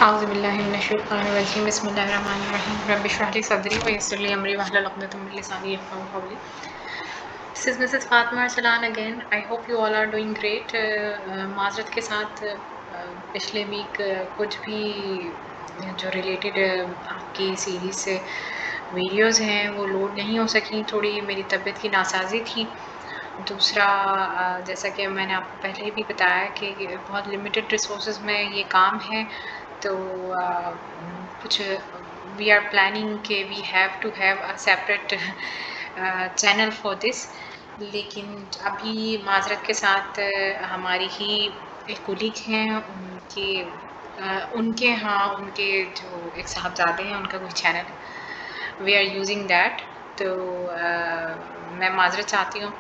أعوذ بالله من الشيطان الرجيم بسم الله الرحمن الرحيم رب اشرح لي صدري ويسر لي أمري واحلل عقدة من لساني يفقهوا قولي. This is Mrs. Fatma Arsalan again. I hope you all are doing great. معذرت کے ساتھ پچھلے ویک کچھ بھی جو ریلیٹڈ آپ کی سیریز سے ویڈیوز ہیں وہ لوڈ نہیں ہو سکیں، تھوڑی میری طبیعت کی ناسازی تھی. دوسرا جیسا کہ میں نے آپ کو پہلے بھی بتایا کہ بہت لمیٹڈ ریسورسز میں یہ کام ہے، تو کچھ وی آر پلاننگ کہ we have to have a separate channel for this, لیکن ابھی معذرت کے ساتھ ہماری ہی ایک کولیگ ہیں ان کے جو ایک صاحبزادے ہیں ان کا کوئی چینل ہے، وی آر یوزنگ دیٹ. تو میں معذرت چاہتی ہوں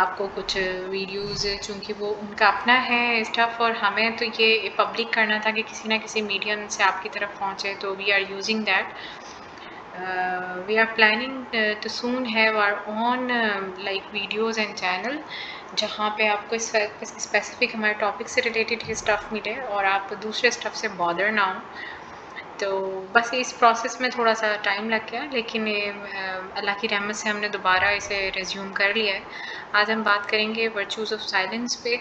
آپ کو کچھ ویڈیوز، چونکہ وہ ان کا اپنا ہے اسٹف اور ہمیں تو یہ پبلک کرنا تھا کہ کسی نہ کسی میڈیم سے آپ کی طرف پہنچے، تو we are using that. We are planning to soon have our own like videos and channel, جہاں پہ آپ کو اسپیسیفک ہمارے ٹاپک سے ریلیٹڈ ہی اسٹف ملے اور آپ دوسرے اسٹف سے بادر نہ ہوں. تو بس اس پروسیس میں تھوڑا سا ٹائم لگ گیا، لیکن اللہ کی رحمت سے ہم نے دوبارہ اسے ریزیوم کر لیا ہے. آج ہم بات کریں گے ورچوز آف سائلنس پہ،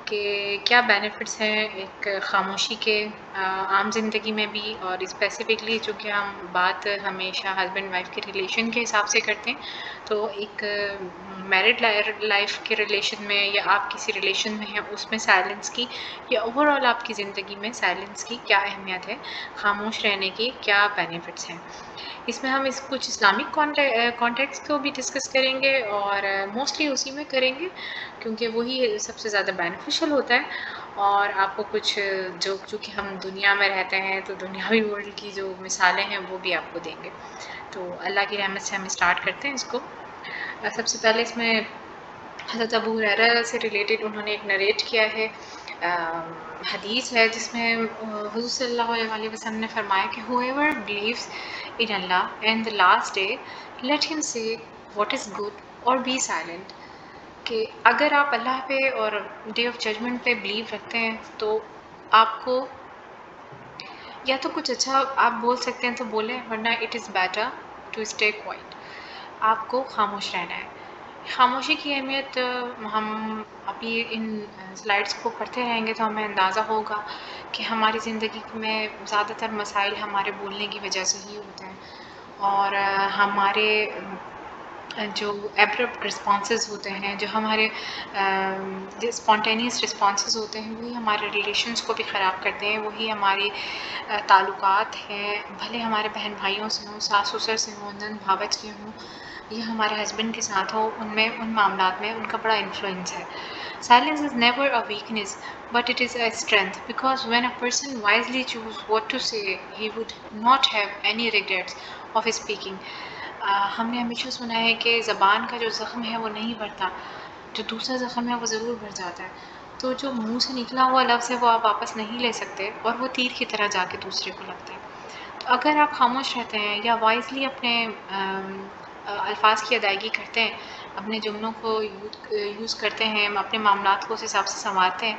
کہ کیا بینیفٹس ہیں ایک خاموشی کے عام زندگی میں بھی، اور اسپیسیفکلی چونکہ ہم بات ہمیشہ ہسبینڈ وائف کے ریلیشن کے حساب سے کرتے ہیں، تو ایک میرڈ لائف کے ریلیشن میں یا آپ کسی ریلیشن میں ہیں اس میں سائلنس کی، یا اوور آل آپ کی زندگی میں سائلنس کی کیا اہمیت ہے، خاموش رہنے کی کیا بینیفٹس ہیں. اس میں ہم کچھ اسلامک کانٹیکسٹ کو بھی ڈسکس کریں گے، اور موسٹلی اسی میں کریں گے کیونکہ وہی سب سے زیادہ بینیفیشل ہوتا ہے. اور آپ کو کچھ چونکہ ہم دنیا میں رہتے ہیں تو دنیاوی ورلڈ کی جو مثالیں ہیں وہ بھی آپ کو دیں گے. تو اللہ کی رحمت سے ہم اسٹارٹ کرتے ہیں اس کو. سب سے پہلے اس میں حضرت ابو ہریرہ سے ریلیٹڈ انہوں نے ایک نریٹ کیا ہے، حدیث ہے جس میں حضور صلی اللہ علیہ وسلم نے فرمایا کہ whoever believes in Allah and the last day let him say what is good or be silent. کہ اگر آپ اللہ پہ اور ڈے آف ججمنٹ پہ بلیو رکھتے ہیں تو آپ کو یا تو کچھ اچھا آپ بول سکتے ہیں تو بولیں، ورنہ it is better to stay quiet. آپ کو خاموش رہنا ہے. خاموشی کی اہمیت ہم ابھی ان سلائڈس کو پڑھتے رہیں گے تو ہمیں اندازہ ہوگا کہ ہماری زندگی میں زیادہ تر مسائل ہمارے بولنے کی وجہ سے ہی ہوتے ہیں، اور ہمارے جو ایبرپٹ رسپانسز ہوتے ہیں، جو ہمارے جو اسپونٹینیس رسپانسز ہوتے ہیں، وہی ہمارے ریلیشنس کو بھی خراب کرتے ہیں، وہی ہماری تعلقات ہیں، بھلے ہمارے بہن بھائیوں سے ہوں، ساس سسر سے ہوں، نند بھاوج کے ہوں، یا ہمارے ہسبینڈ کے ساتھ ہو، ان معاملات میں ان کا بڑا انفلوئنس ہے. Silence is never a weakness, but it is a strength, because when a person wisely chooses what to say, he would not have any regrets of speaking. ہم نے ہمیشہ سنا ہے کہ زبان کا جو زخم ہے وہ نہیں بھرتا، جو دوسرا زخم ہے وہ ضرور بھر جاتا ہے. تو جو منہ سے نکلا ہوا لفظ ہے وہ آپ واپس نہیں لے سکتے، اور وہ تیر کی طرح جا کے دوسرے کو لگتا ہے. تو اگر آپ خاموش رہتے ہیں یا وائزلی اپنے الفاظ کی ادائیگی کرتے ہیں، اپنے جملوں کو یوز کرتے ہیں، اپنے معاملات کو اس حساب سے سنوارتے ہیں،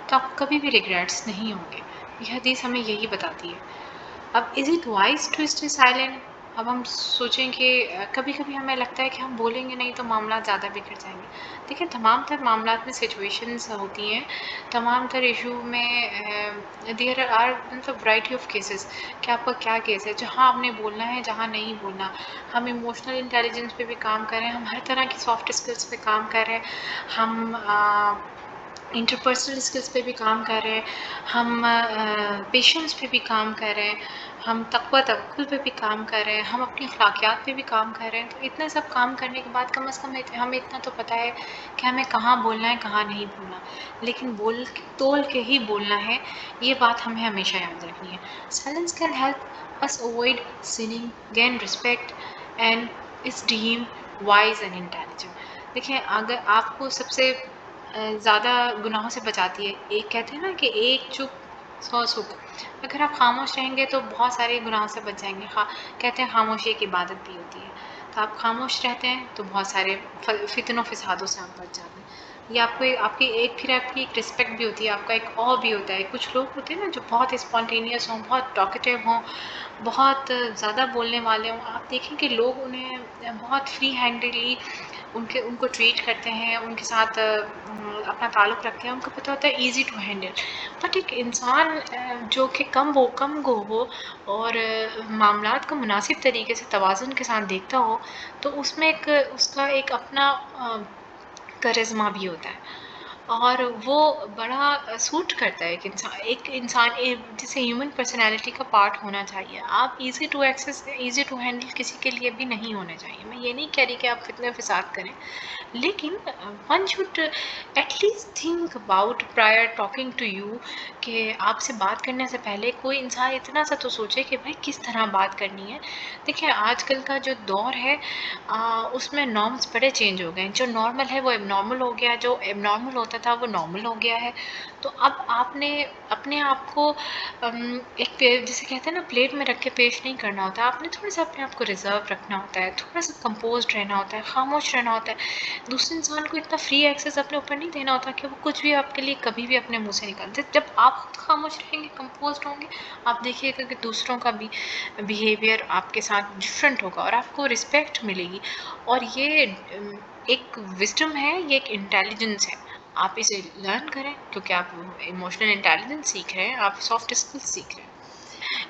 تو آپ کو کبھی بھی ریگریٹس نہیں ہوں گے. یہ حدیث ہمیں یہی بتاتی ہے. اب is it wise to stay silent? اب ہم سوچیں کہ کبھی کبھی ہمیں لگتا ہے کہ ہم بولیں گے نہیں تو معاملات زیادہ بگڑ جائیں گے. دیکھیں، تمام تر معاملات میں سچویشنز ہوتی ہیں، تمام تر ایشو میں دیر آر مطلب ورائٹی آف کیسز کہ آپ کا کیا کیس ہے، جہاں آپ نے بولنا ہے، جہاں نہیں بولنا. ہم ایموشنل انٹیلیجنس پہ بھی کام کر رہے ہیں، ہم ہر طرح کی سافٹ اسکلس پہ کام کر رہے ہیں، ہم انٹرپرسنل اسکلس پہ بھی کام کر رہے ہیں، ہم پیشنس پہ بھی کام کر رہے ہیں، ہم تقوی توکل پہ بھی کام کر رہے ہیں، ہم اپنی اخلاقیات پہ بھی کام کر رہے ہیں. تو اتنا سب کام کرنے کے بعد کم از کم ہمیں اتنا تو پتہ ہے کہ ہمیں کہاں بولنا ہے، کہاں نہیں بولنا، لیکن تول کے ہی بولنا ہے. یہ بات ہمیں ہمیشہ یاد رکھنی ہے. Silence can help us avoid sinning, gain respect, and is deemed wise and intelligent. دیکھیں، اگر آپ کو سب سے زیادہ گناہوں سے بچاتی ہے، ایک کہتے ہیں نا کہ ایک چپ 100 سکھ. اگر آپ خاموش رہیں گے تو بہت سارے گناہوں سے بچ جائیں گے. کہتے ہیں خاموشی ایک عبادت بھی ہوتی ہے. تو آپ خاموش رہتے ہیں تو بہت سارے فتن و فسادوں سے آپ بچ جاتے ہیں. یہ آپ کو آپ کی ایک پھر آپ کی ایک رسپیکٹ بھی ہوتی ہے، آپ کا ایک او بھی ہوتا ہے. کچھ لوگ ہوتے ہیں نا جو بہت اسپونٹینیس ہوں، بہت ٹاکیٹیو ہوں، بہت زیادہ بولنے والے ہوں. آپ دیکھیں کہ لوگ انہیں بہت فری ہینڈلی ان کو ٹریٹ کرتے ہیں، ان کے ساتھ اپنا تعلق رکھتے ہیں، ان کو پتہ ہوتا ہے ایزی ٹو ہینڈل. بٹ ایک انسان جو کہ کم گو ہو اور معاملات کو مناسب طریقے سے توازن کے ساتھ دیکھتا ہو، تو اس میں اس کا ایک اپنا کرزما بھی ہوتا ہے، اور وہ بڑا سوٹ کرتا ہے ایک انسان جسے ہیومن پرسنالٹی کا پارٹ ہونا چاہیے. آپ easy to access, easy to handle کسی کے لیے بھی نہیں ہونا چاہیے. میں یہ نہیں کہہ رہی کہ آپ فتنہ فساد کریں، لیکن one should at least think about prior talking to you, کہ آپ سے بات کرنے سے پہلے کوئی انسان اتنا سا تو سوچے کہ بھائی کس طرح بات کرنی ہے. دیکھیں آج کل کا جو دور ہے اس میں نارمس بڑے چینج ہو گئے ہیں. جو نارمل ہے وہ اب نارمل ہو گیا، جو اب نارمل ہوتا تھا وہ نارمل ہو گیا ہے. تو اب آپ نے اپنے آپ کو ایک جسے کہتے ہیں نا پلیٹ میں رکھ کے پیش نہیں کرنا ہوتا. آپ نے تھوڑا سا اپنے آپ کو ریزرو رکھنا ہوتا ہے، تھوڑا سا کمپوزڈ رہنا ہوتا ہے، خاموش رہنا ہوتا ہے. دوسرے انسان کو اتنا فری ایکسیس اپنے اوپر نہیں دینا ہوتا کہ وہ کچھ بھی آپ کے لیے کبھی بھی اپنے منہ سے نکالتے. جب آپ خود خاموش رہیں گے، کمپوزڈ ہوں گے، آپ دیکھیے گا کہ دوسروں کا بھی بیہیویئر آپ کے ساتھ ڈفرینٹ ہوگا اور آپ کو رسپیکٹ ملے گی. اور یہ ایک وزڈم ہے، یہ ایک انٹیلیجنس ہے. آپ اسے لرن کریں کیونکہ آپ ایموشنل انٹیلیجنس سیکھ رہے ہیں، آپ سافٹ اسکلس سیکھ رہے ہیں.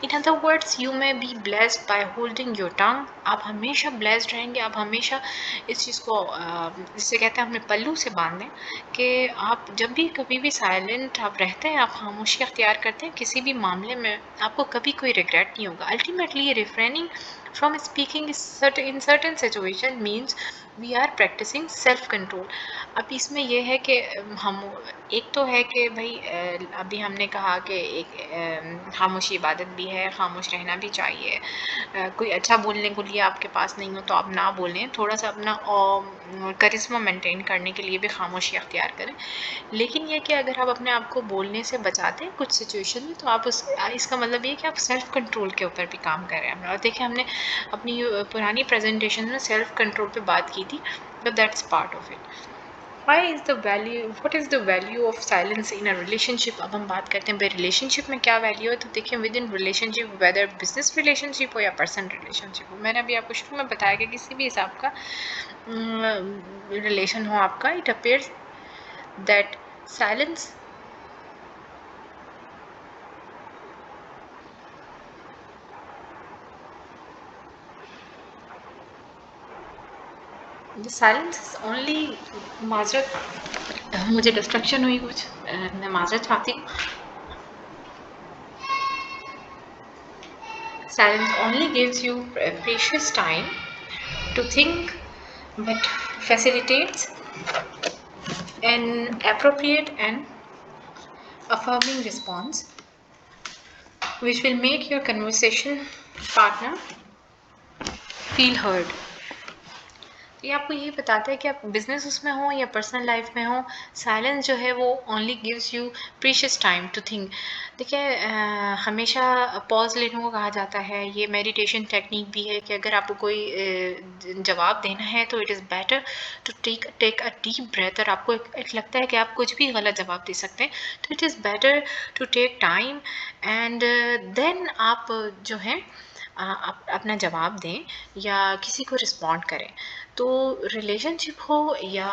In other words, you may be blessed by holding your tongue. آپ ہمیشہ blessed رہیں گے. آپ ہمیشہ اس چیز کو جسے کہتے ہیں اپنے پلو سے باندھیں کہ آپ جب بھی کبھی بھی سائلنٹ آپ رہتے ہیں، آپ خاموشی اختیار کرتے ہیں کسی بھی معاملے میں، آپ کو کبھی کوئی ریگریٹ نہیں ہوگا. Ultimately refraining from speaking in certain situation means we are practicing self control. اب اس میں یہ ہے کہ ہم ایک تو ہے کہ بھائی ابھی ہم نے کہا کہ ایک خاموشی عبادت بھی ہے، خاموش رہنا بھی چاہیے. کوئی اچھا بولنے کو لیے آپ کے پاس نہیں ہو تو آپ نہ بولیں، تھوڑا سا اپنا کرشمہ مینٹین کرنے کے لیے بھی خاموشی اختیار کریں. لیکن یہ کہ اگر آپ اپنے آپ کو بولنے سے بچاتے ہیں کچھ سچویشن میں، تو آپ اس کا مطلب یہ کہ آپ سیلف کنٹرول کے اوپر بھی کام کر رہے ہیں. اور دیکھیں ہم نے اپنی پرانی پریزنٹیشن میں سیلف کنٹرول پہ بات کی تھی، but that's part of it. What is the value of silence in a relationship؟ اب ہم بات کرتے ہیں بھائی ریلیشن شپ میں کیا ویلیو ہے. تو دیکھیں within relationship, whether business relationship ہو یا پرسنل ریلیشن شپ ہو، میں نے ابھی آپ کو شروع میں بتایا کہ کسی بھی حساب کا ریلیشن ہو آپ کا، it appears that silence silence is only, معذرت مجھے ڈسٹریکشن ہوئی کچھ، میں معذرت چاہتی ہوں. Silence only gives you precious time to think, but facilitates an appropriate and affirming response, which will make your conversation partner feel heard. یہ آپ کو یہی بتاتا ہے کہ آپ بزنس اس میں ہوں یا پرسنل لائف میں ہوں، سائلنس جو ہے وہ only gives you precious time to think. دیکھیں ہمیشہ پاز لینے کو کہا جاتا ہے، یہ میڈیٹیشن ٹیکنیک بھی ہے کہ اگر آپ کو کوئی جواب دینا ہے تو it is better to take a deep breath. اور آپ کو ایک لگتا ہے کہ آپ کچھ بھی غلط جواب دے سکتے ہیں، تو it is better to take time and then آپ جو ہے اپنا جواب دیں یا کسی کو رسپونڈ کریں. تو ریلیشن شپ ہو یا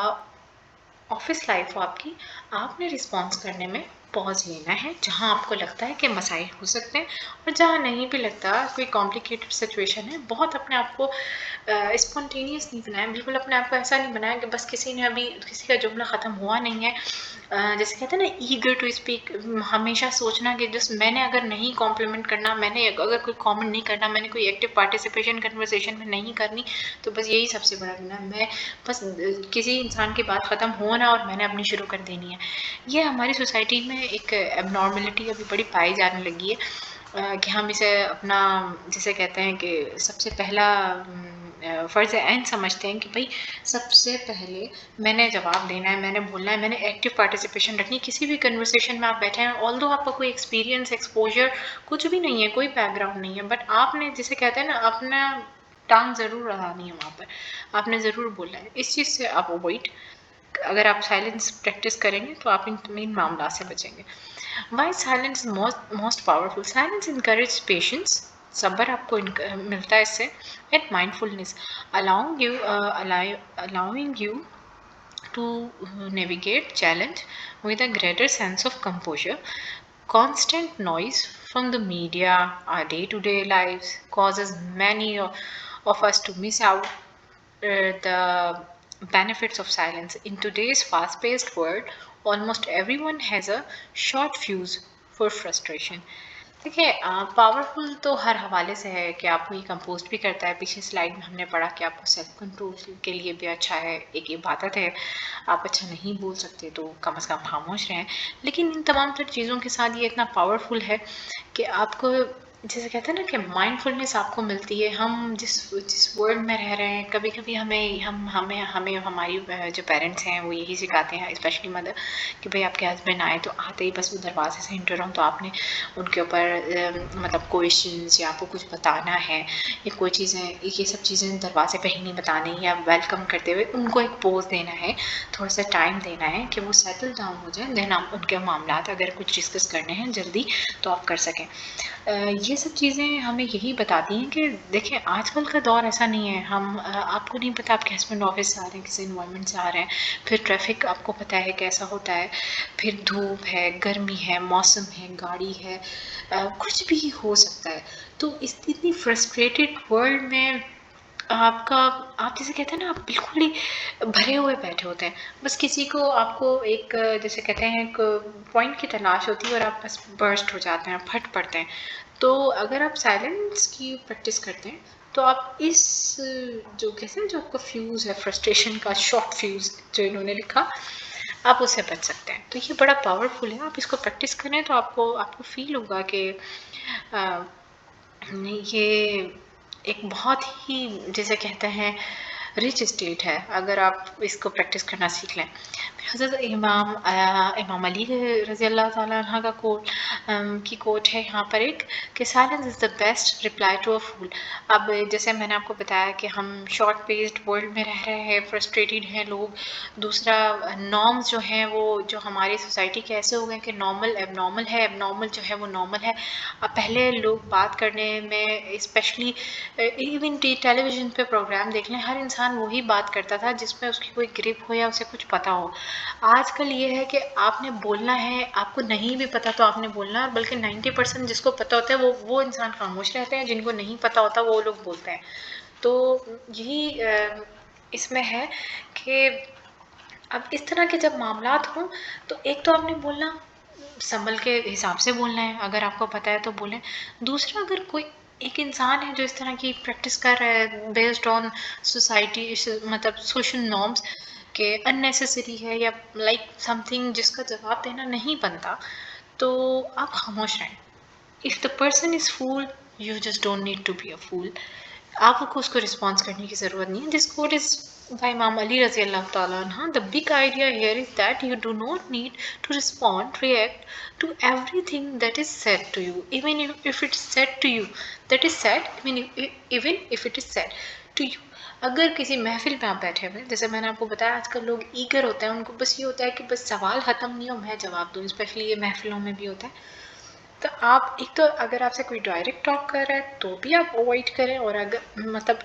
آفس لائف ہو آپ نے رسپانس کرنے میں پاز لینا ہے جہاں آپ کو لگتا ہے کہ مسائل ہو سکتے ہیں، اور جہاں نہیں بھی لگتا کوئی کمپلیکیٹڈ سچویشن ہے. بہت اپنے آپ کو اسپونٹینیس نہیں بنایا، بالکل اپنے آپ کو ایسا نہیں بنایا کہ بس کسی نے ابھی کسی کا جملہ ختم ہوا نہیں ہے. جیسے کہتے ہیں نا ایگر ٹو اسپیک، ہمیشہ سوچنا کہ جس میں نے اگر نہیں کمپلیمنٹ کرنا، میں نے اگر کوئی کامنٹ نہیں کرنا، میں نے کوئی ایکٹیو پارٹیسپیشن کنورسیشن میں نہیں کرنی، تو بس یہی سب سے بڑا گناہ. میں بس کسی انسان کی بات ختم ہونا اور میں نے اپنی شروع کر دینی ہے. یہ ہماری سوسائٹی میں ایک اب نارملٹی ابھی بڑی پائی جانے لگی ہے کہ ہم اسے اپنا جسے کہتے ہیں کہ سب سے پہلا فرض عین سمجھتے ہیں کہ بھائی سب سے پہلے میں نے جواب دینا ہے، میں نے بولنا ہے، میں نے ایکٹیو پارٹیسپیشن رکھنی. کسی بھی کنورسیشن میں آپ بیٹھے ہیں، آلدو آپ کا کوئی ایکسپیرینس ایکسپوجر کچھ بھی نہیں ہے، کوئی بیک گراؤنڈ نہیں ہے، بٹ آپ نے جسے کہتے ہیں نا اپنا ٹانگ ضرور رہانی ہے وہاں پر، آپ نے ضرور بولنا ہے. اس چیز سے آپ اوائڈ اگر آپ سائلنس پریکٹس کریں گے تو آپ ان معاملات سے بچیں گے. Why silence most powerful? Silence encourage patience, صبر آپ کو ملتا ہے اس سے، and mindfulness, allowing you to navigate challenge with a greater sense of composure. Constant noise from the media, our day-to-day lives, causes many of us to miss out the benefits of silence. In today's fast-paced world, almost everyone has a short fuse for frustration. دیکھیے powerful تو ہر حوالے سے ہے کہ آپ کو یہ composed بھی کرتا ہے. پیچھے سلائڈ میں ہم نے پڑھا کہ آپ کو سیلف کنٹرول کے لیے بھی اچھا ہے، ایک عبادت ہے. آپ اچھا نہیں بول سکتے تو کم از کم خاموش رہیں. لیکن ان تمام تر چیزوں کے ساتھ یہ اتنا پاورفل ہے کہ آپ کو جیسے کہتے ہیں نا کہ مائنڈ فلنس آپ کو ملتی ہے. ہم جس ورلڈ میں رہ رہے ہیں، کبھی کبھی ہمیں ہماری جو پیرنٹس ہیں وہ یہی سکھاتے ہیں، اسپیشلی مدر، کہ بھئی آپ کے ہسبینڈ آئے تو آتے ہی بس وہ دروازے سے انٹر ہوں تو آپ نے ان کے اوپر مطلب کویشچنس یا آپ کو کچھ بتانا ہے یا کوئی چیزیں، یہ سب چیزیں دروازے پہ ہی نہیں بتانی، یا ویلکم کرتے ہوئے ان کو ایک پوز دینا ہے، تھوڑا سا ٹائم دینا ہے کہ وہ سیٹل ڈاؤن ہو جائیں، دین آپ ان کے معاملات اگر کچھ ڈسکس کرنے ہیں جلدی تو آپ کر سکیں. یہ سب چیزیں ہمیں یہی بتاتی ہیں کہ دیکھیں آج کل کا دور ایسا نہیں ہے. آپ کو نہیں پتا آپ کے ہسبینڈ آفس سے آ رہے ہیں، کسی انوائرمنٹ سے آ رہے ہیں، پھر ٹریفک آپ کو پتا ہے کیسا ہوتا ہے، پھر دھوپ ہے، گرمی ہے، موسم ہے، گاڑی ہے، کچھ بھی ہو سکتا ہے. تو اس اتنی فرسٹریٹڈ ورلڈ میں آپ جیسے کہتے ہیں نا، آپ بالکل ہی بھرے ہوئے بیٹھے ہوتے ہیں. بس کسی کو آپ کو ایک جیسے کہتے ہیں ایک پوائنٹ کی تلاش ہوتی ہے اور آپ بس برسٹ ہو جاتے ہیں، پھٹ پڑتے ہیں. تو اگر آپ سائلنس کی پریکٹس کرتے ہیں تو آپ اس جو کہتے ہیں جو آپ کا فیوز ہے، فرسٹریشن کا شارٹ فیوز جو انہوں نے لکھا، آپ اس سے بچ سکتے ہیں. تو یہ بڑا پاورفل ہے. آپ اس کو پریکٹس کریں تو آپ کو فیل ہوگا کہ یہ ایک بہت ہی جیسے کہتے ہیں رچ اسٹیٹ ہے اگر آپ اس کو پریکٹس کرنا سیکھ لیں. حضرت امام علی رضی اللہ تعالیٰ عنہ کا کوٹ ہے یہاں پر ایک، کہ silence is the best reply to a fool. اب جیسے میں نے آپ کو بتایا کہ ہم شارٹ پیسڈ ورلڈ میں رہ رہے ہیں، فرسٹریٹڈ ہیں لوگ. دوسرا نارمز جو ہیں وہ جو ہماری سوسائٹی کے ایسے ہو گئے کہ نارمل ایب نارمل ہے، ایب نارمل جو ہے وہ نارمل ہے. اب پہلے لوگ بات کرنے میں اسپیشلی ایون ٹیلی ویژن پہ پروگرام دیکھ لیں، ہر انسان وہی بات کرتا تھا جس میں اس کی کوئی گرپ ہو یا اسے کچھ پتا ہو. آج کل یہ ہے کہ آپ نے بولنا ہے، آپ کو نہیں بھی پتا تو آپ نے بولنا، بلکہ 90% جس کو پتا ہوتا ہے وہ انسان خاموش رہتے ہیں، جن کو نہیں پتا ہوتا وہ لوگ بولتے ہیں. تو یہی اس میں ہے کہ اب اس طرح کے جب معاملات ہوں تو ایک تو آپ نے بولنا سنبھل کے حساب سے بولنا ہے، اگر آپ کو پتا ہے تو بولیں. دوسرا اگر کوئی ایک انسان ہے جو اس طرح کی پریکٹس کر رہا ہے بیسڈ آن سوسائٹی، مطلب سوشل نارمس، کہ اننیسیسری ہے یا لائک سم تھنگ جس کا جواب دینا نہیں بنتا، تو آپ خاموش رہیں. If the person is fool, you just don't need to be a fool. آپ کو اس کو رسپانس کرنے کی ضرورت نہیں ہے. دس کوٹ از by Imam Ali Razi Allah Ta'ala anha. The big idea here is that you do not need to respond, react to everything that is said to you. Even if it's said to you, that is said, even if it is said to you. اگر کسی محفل میں آپ بیٹھے ہوئے، جیسے میں نے آپ کو بتایا آج کل لوگ ایگر ہوتے ہیں، ان کو بس یہ ہوتا ہے کہ بس سوال ختم نہیں ہو میں جواب دوں، اسپیشلی یہ محفلوں میں بھی ہوتا ہے. تو آپ ایک تو اگر آپ سے کوئی ڈائریکٹ ٹاک کر رہا ہے تو بھی آپ اوائڈ کریں، اور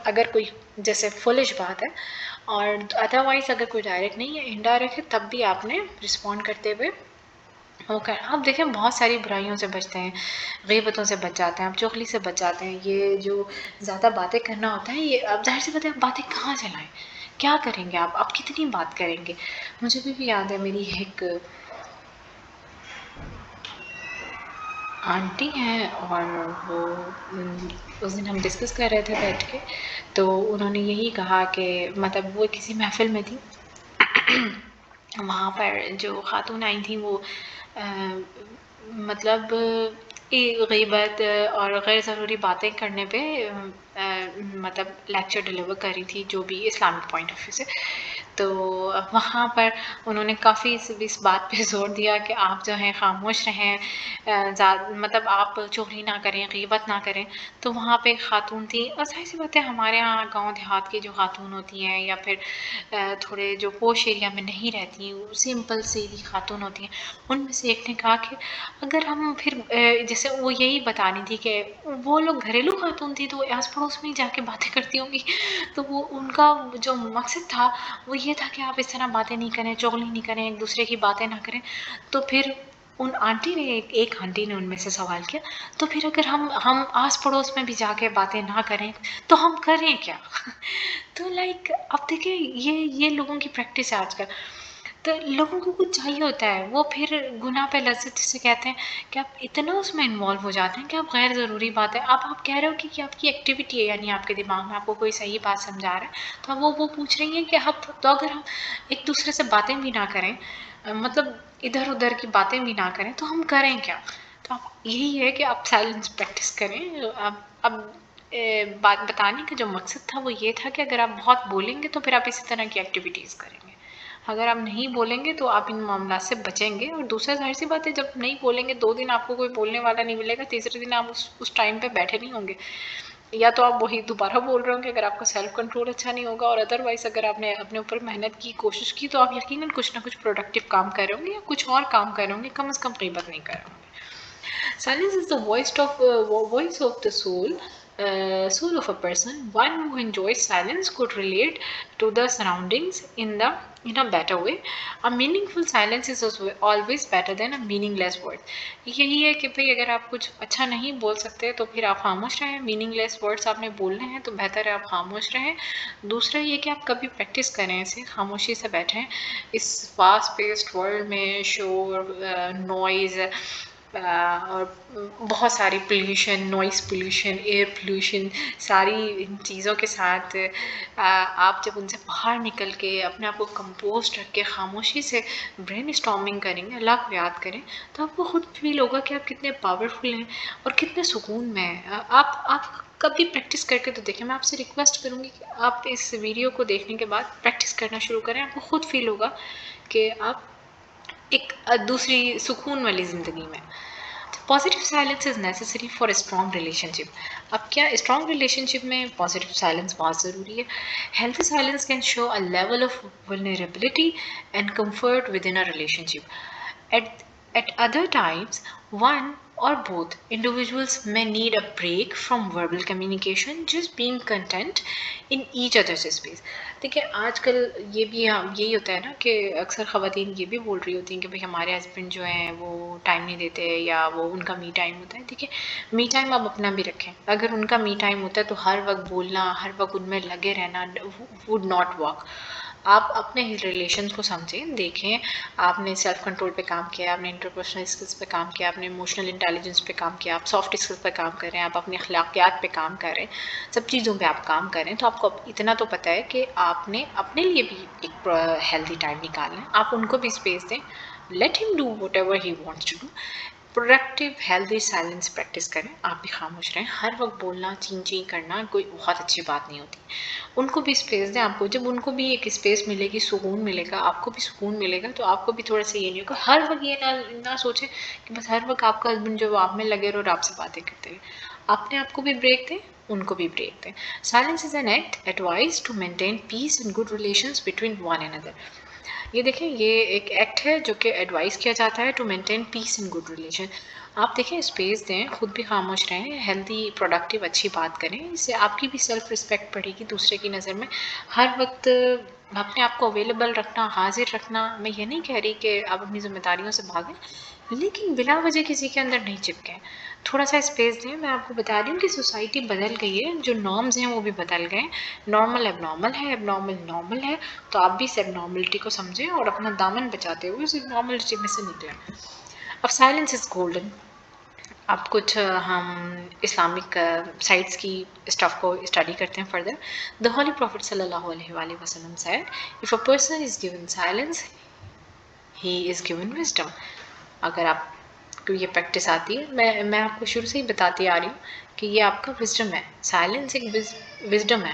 اگر کوئی جیسے فولش بات ہے، اور ادروائز اگر کوئی ڈائریکٹ نہیں ہے انڈائریکٹ ہے تب بھی آپ نے رسپونڈ کرتے ہوئے آپ دیکھیں بہت ساری برائیوں سے بچتے ہیں، غیبتوں سے بچ جاتے ہیں، آپ چغلی سے بچ جاتے ہیں. یہ جو زیادہ باتیں کرنا ہوتا ہے، یہ آپ ظاہر سی بات ہے آپ باتیں کہاں سے لائیں، کیا کریں گے آپ کتنی بات کریں گے. مجھے بھی یاد ہے میری ایک آنٹی ہیں، اور وہ اس دن ہم ڈسکس کر رہے تھے بیٹھ کے، تو انہوں نے یہی کہا کہ مطلب وہ کسی محفل میں تھی، وہاں پر جو خاتون آئی تھیں وہ مطلب غیبت اور غیر ضروری باتیں کرنے پہ مطلب لیکچر ڈلیور کر رہی تھی، جو بھی اسلامک پوائنٹ آف ویو سے. تو وہاں پر انہوں نے کافی اس بات پہ زور دیا کہ آپ جو ہیں خاموش رہیں، مطلب آپ چغلی نہ کریں، غیبت نہ کریں. تو وہاں پہ ایک خاتون تھی، اور ظاہر سی بات ہے ہمارے یہاں گاؤں دیہات کی جو خاتون ہوتی ہیں یا پھر تھوڑے جو پوش ایریا میں نہیں رہتی، سمپل سیدھی خاتون ہوتی ہیں، ان میں سے ایک نے کہا کہ اگر ہم پھر جیسے وہ یہی بتا رہی تھی کہ وہ لوگ گھریلو خاتون تھی تو وہ آس پڑوس میں ہی جا کے باتیں کرتی ہوں گی، تو وہ ان کا جو مقصد تھا وہ یہ تھا کہ آپ اس طرح باتیں نہیں کریں، چغلی نہیں کریں، ایک دوسرے کی باتیں نہ کریں. تو پھر ان آنٹی نے ایک آنٹی نے ان میں سے سوال کیا، تو پھر اگر ہم آس پڑوس میں بھی جا کے باتیں نہ کریں تو ہم کریں کیا؟ تو لائک اب دیکھیں یہ لوگوں کی پریکٹس ہے آج کل. تو لوگوں کو کچھ چاہیے ہوتا ہے، وہ پھر گناہ پہ لذت سے کہتے ہیں کہ آپ اتنا اس میں انوالو ہو جاتے ہیں کہ آپ غیر ضروری بات ہے. آپ کہہ رہے ہو کہ آپ کی ایکٹیویٹی ہے، یعنی آپ کے دماغ میں آپ کو کوئی صحیح بات سمجھا رہا ہے، تو وہ پوچھ رہی ہیں کہ تو اگر ہم ایک دوسرے سے باتیں بھی نہ کریں، مطلب ادھر ادھر کی باتیں بھی نہ کریں، تو ہم کریں کیا؟ تو یہی ہے کہ آپ سائلنس پریکٹس کریں. اب بات بتانے کا جو مقصد تھا وہ یہ تھا کہ اگر آپ بہت بولیں گے تو پھر آپ اسی طرح کی ایکٹیویٹیز کریں گے، اگر آپ نہیں بولیں گے تو آپ ان معاملات سے بچیں گے. اور دوسرا ظاہر سی بات ہے جب نہیں بولیں گے، 2 دن آپ کو کوئی بولنے والا نہیں ملے گا، تیسرے دن آپ اس ٹائم پہ بیٹھے نہیں ہوں گے، یا تو آپ وہی دوبارہ بول رہے ہوں گے اگر آپ کا سیلف کنٹرول اچھا نہیں ہوگا. اور ادروائز اگر آپ نے اپنے اوپر محنت کی، کوشش کی، تو آپ یقیناً کچھ نہ کچھ پروڈکٹیو کام کر رہے ہوں گے یا کچھ اور کام کر رہے ہوں گے، کم از کم غیبت نہیں کر رہے ہوں گے. Silence is the voice of the soul of a person. One who enjoys silence could relate to the surroundings in a better way. A meaningful silence is always better than a meaningless word. یہی ہے کہ بھئی اگر آپ کچھ اچھا نہیں بول سکتے تو پھر آپ خاموش رہیں. میننگ لیس ورڈس آپ نے بولنے ہیں تو بہتر ہے آپ خاموش رہیں. دوسرا یہ کہ آپ کبھی پریکٹس کریں اسے، خاموشی سے بیٹھیں. اس فاسٹ پیسڈ ورلڈ میں شور، نوائز اور بہت ساری pollution, noise pollution, air pollution, ساری ان چیزوں کے ساتھ آپ جب ان سے باہر نکل کے اپنے آپ کو کمپوزڈ رکھ کے خاموشی سے برین اسٹارمنگ کریں گے، اللہ کو یاد کریں، تو آپ کو خود فیل ہوگا کہ آپ کتنے پاورفل ہیں اور کتنے سکون میں ہیں. آپ کبھی پریکٹس کر کے تو دیکھیں. میں آپ سے ریکویسٹ کروں گی کہ آپ اس ویڈیو کو دیکھنے کے بعد پریکٹس کرنا شروع کریں. آپ کو خود فیل ہوگا کہ آپ ایک دوسری سکون والی زندگی میں. Positive silence is necessary for a strong relationship. اب کیا اسٹرانگ ریلیشن شپ میں پازیٹیو سائلنس بہت ضروری ہے. Healthy silence can show a level of vulnerability and comfort with in a relation ship. At other times, one or both individuals may need a break from verbal communication, just being content in each other's space. دیکھیں آج کل یہ بھی یہی ہوتا ہے نا کہ اکثر خواتین یہ بھی بول رہی ہوتی ہیں کہ بھئی ہمارے ہسبینڈ جو ہیں وہ ٹائم نہیں دیتے یا وہ ان کا می ٹائم ہوتا ہے. دیکھیں می ٹائم آپ اپنا بھی رکھیں. اگر ان کا می ٹائم ہوتا ہے تو ہر وقت بولنا، ہر وقت ان میں لگے رہنا would not work. آپ اپنے ریلیشنز کو سمجھیں، دیکھیں آپ نے سیلف کنٹرول پہ کام کیا، آپ نے انٹرپرسنل اسکلس پہ کام کیا، آپ نے ایموشنل انٹیلیجنس پہ کام کیا، آپ سافٹ اسکلس پہ کام کر رہے ہیں، آپ اپنی اخلاقیات پہ کام کر رہے ہیں، سب چیزوں پہ آپ کام کر رہے ہیں. تو آپ کو اتنا تو پتہ ہے کہ آپ نے اپنے لیے بھی ایک ہیلدی ٹائم نکالنا ہے. آپ ان کو بھی اسپیس دیں. Let him do whatever he wants to do. Productive healthy silence practice کریں. آپ بھی خاموش رہیں. ہر وقت بولنا، چین چین کرنا کوئی بہت اچھی بات نہیں ہوتی. ان کو بھی اسپیس دیں. آپ کو جب ان کو بھی ایک اسپیس ملے گی، سکون ملے گا، آپ کو بھی سکون ملے گا، تو آپ کو بھی تھوڑا سا یہ نہیں ہوگا ہر وقت یہ نہ سوچیں کہ بس ہر وقت آپ کا ہسبینڈ جو آپ میں لگے رہے اور آپ سے باتیں کرتے رہے. اپنے آپ کو بھی بریک دیں، ان کو بھی بریک دیں. Silence is an act advise to maintain peace and good relations between one and other. یہ دیکھیں یہ ایک ایکٹ ہے جو کہ ایڈوائز کیا جاتا ہے to maintain peace and good relation. آپ دیکھیں اسپیس دیں، خود بھی خاموش رہیں، ہیلدی پروڈکٹیو اچھی بات کریں. اس سے آپ کی بھی سیلف رسپیکٹ بڑھے گی دوسرے کی نظر میں. ہر وقت اپنے آپ کو اویلیبل رکھنا، حاضر رکھنا. میں یہ نہیں کہہ رہی کہ آپ اپنی ذمہ داریوں سے بھاگیں، لیکن بلا وجہ کسی کے اندر نہیں چپکیں. تھوڑا سا اسپیس دیں. میں آپ کو بتا رہی ہوں کہ سوسائٹی بدل گئی ہے، جو نارمز ہیں وہ بھی بدل گئے. نارمل ایب نارمل ہے، ایب نارمل نارمل ہے. تو آپ بھی اس ایب نارملٹی کو سمجھیں اور اپنا دامن بچاتے ہوئے اس ایب نارملٹی میں سے نکلیں. اب سائلنس از گولڈن. اب کچھ ہم اسلامک سائٹس کی اسٹف کو اسٹڈی کرتے ہیں فردر. The Holy Prophet صلی اللہ علیہ وآلہ وسلم said, if a person is given silence, he is given wisdom. اگر آپ کو یہ پریکٹس آتی ہے، میں آپ کو شروع سے ہی بتاتی آ رہی ہوں کہ یہ آپ کا وزڈم ہے. سائلنس ایک وزڈم ہے.